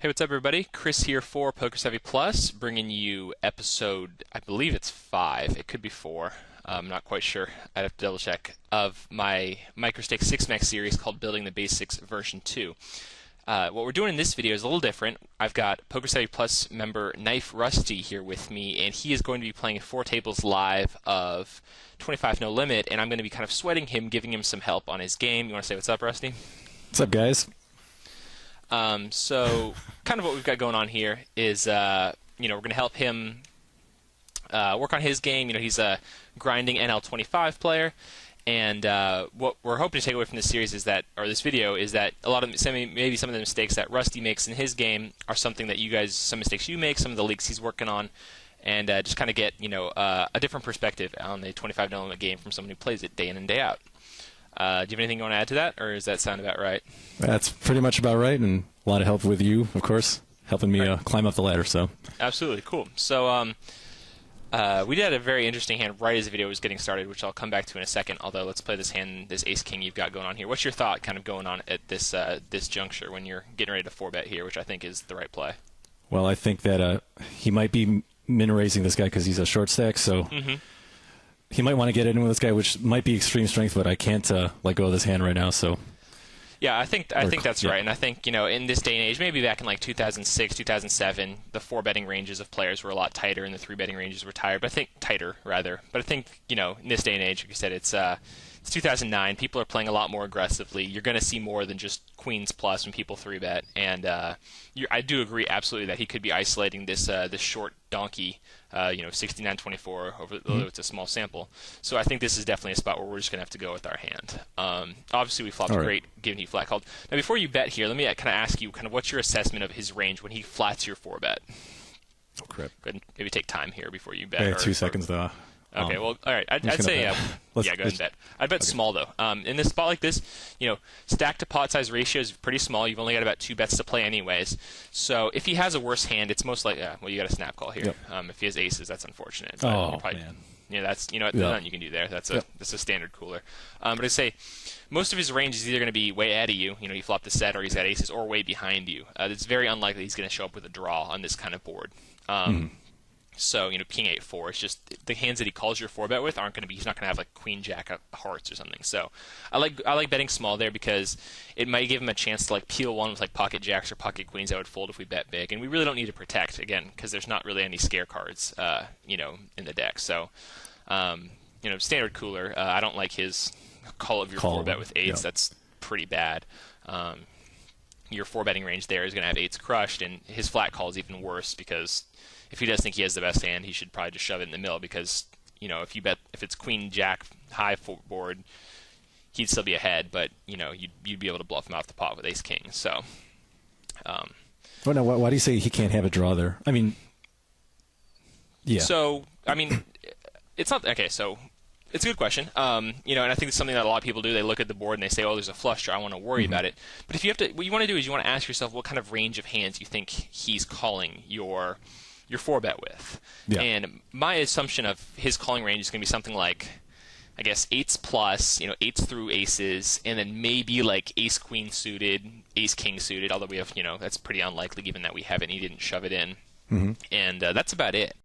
Hey, what's up, everybody? Chris here for PokerSavvy Plus, bringing you episode, I believe it's 5. It could be 4. I'm not quite sure. I'd have to double check. Of my MicroStakes 6-Max series called Building the Basics version 2. What we're doing in this video is a little different. I've got PokerSavvy Plus member Knife Rusty here with me, and he is going to be playing 4 tables live of 25 no limit, and I'm going to be kind of sweating him, giving him some help on his game. You want to say what's up, Rusty? What's up, guys? So kind of what we've got going on here is, we're going to help him work on his game. He's a grinding NL25 player, and what we're hoping to take away from this series is that, or this video, is that a lot of maybe some of the mistakes that Rusty makes in his game are something that you guys, some mistakes you make, some of the leaks he's working on, and just kind of get a different perspective on the 25 no limit game from someone who plays it day in and day out. Do you have anything you want to add to that, or does that sound about right? That's pretty much about right, and a lot of help with you, of course, helping me climb up the ladder. So absolutely cool. So we did a very interesting hand right as the video was getting started, which I'll come back to in a second. Although let's play this hand, this Ace King you've got going on here. What's your thought, kind of going on at this this juncture when you're getting ready to 4-bet here, which I think is the right play? Well, I think that he might be min raising this guy because he's a short stack, so. He might want to get in with this guy, which might be extreme strength, but I can't let go of this hand right now. So, yeah, I think that's right, and I think in this day and age, maybe back in like 2006, 2007, the 4-betting ranges of players were a lot tighter, and the 3-betting ranges were tighter. But I think in this day and age, like you said, it's 2009. People are playing a lot more aggressively. You're going to see more than just queens plus when people 3-bet, and I do agree absolutely that he could be isolating this short donkey. 69-24 although it's a small sample. So I think this is definitely a spot where we're just going to have to go with our hand. Obviously, we flopped great given he flat called. Now, before you bet here, let me kind of ask you what's your assessment of his range when he flats your 4-bet? Oh, crap. Go ahead and maybe take time here before you bet. Yeah, 2 seconds, though. Okay, well, all right. I'd say, go ahead and bet. I'd bet small, though. In this spot like this, stack to pot size ratio is pretty small. You've only got about 2 bets to play anyways. So if he has a worse hand, it's most likely, well, you got a snap call here. Yep. If he has aces, that's unfortunate. But man. That's, there's nothing you can do there. That's a standard cooler. But I'd say most of his range is either going to be way ahead of you, he flopped the set, or he's got aces, or way behind you. It's very unlikely he's going to show up with a draw on this kind of board. So, king 8-4, it's just the hands that he calls your 4-bet with aren't going to be, he's not going to have like queen jack of hearts or something. So I like betting small there because it might give him a chance to like peel one with like pocket jacks or pocket queens that would fold if we bet big. And we really don't need to protect, again, because there's not really any scare cards, in the deck. So, standard cooler. I don't like his call of your 4-bet with 8s. Yep. That's pretty bad. Your 4-betting range there is going to have 8s crushed, and his flat call is even worse because if he does think he has the best hand, he should probably just shove it in the middle because, if it's queen jack high board, he'd still be ahead, but, you'd be able to bluff him out the pot with ace king. So, well, now, why do you say he can't have a draw there? I mean, yeah. So, it's not, okay, so it's a good question. And I think it's something that a lot of people do. They look at the board and they say, oh, there's a flush draw, I want to worry about it. But if you have to, what you want to do is you want to ask yourself what kind of range of hands you think he's calling your 4-bet with. Yeah. And my assumption of his calling range is going to be something like, I guess, 8s plus, 8s through aces, and then maybe like ace queen suited, ace king suited, although we have, that's pretty unlikely given that we haven't, he didn't shove it in. And that's about it.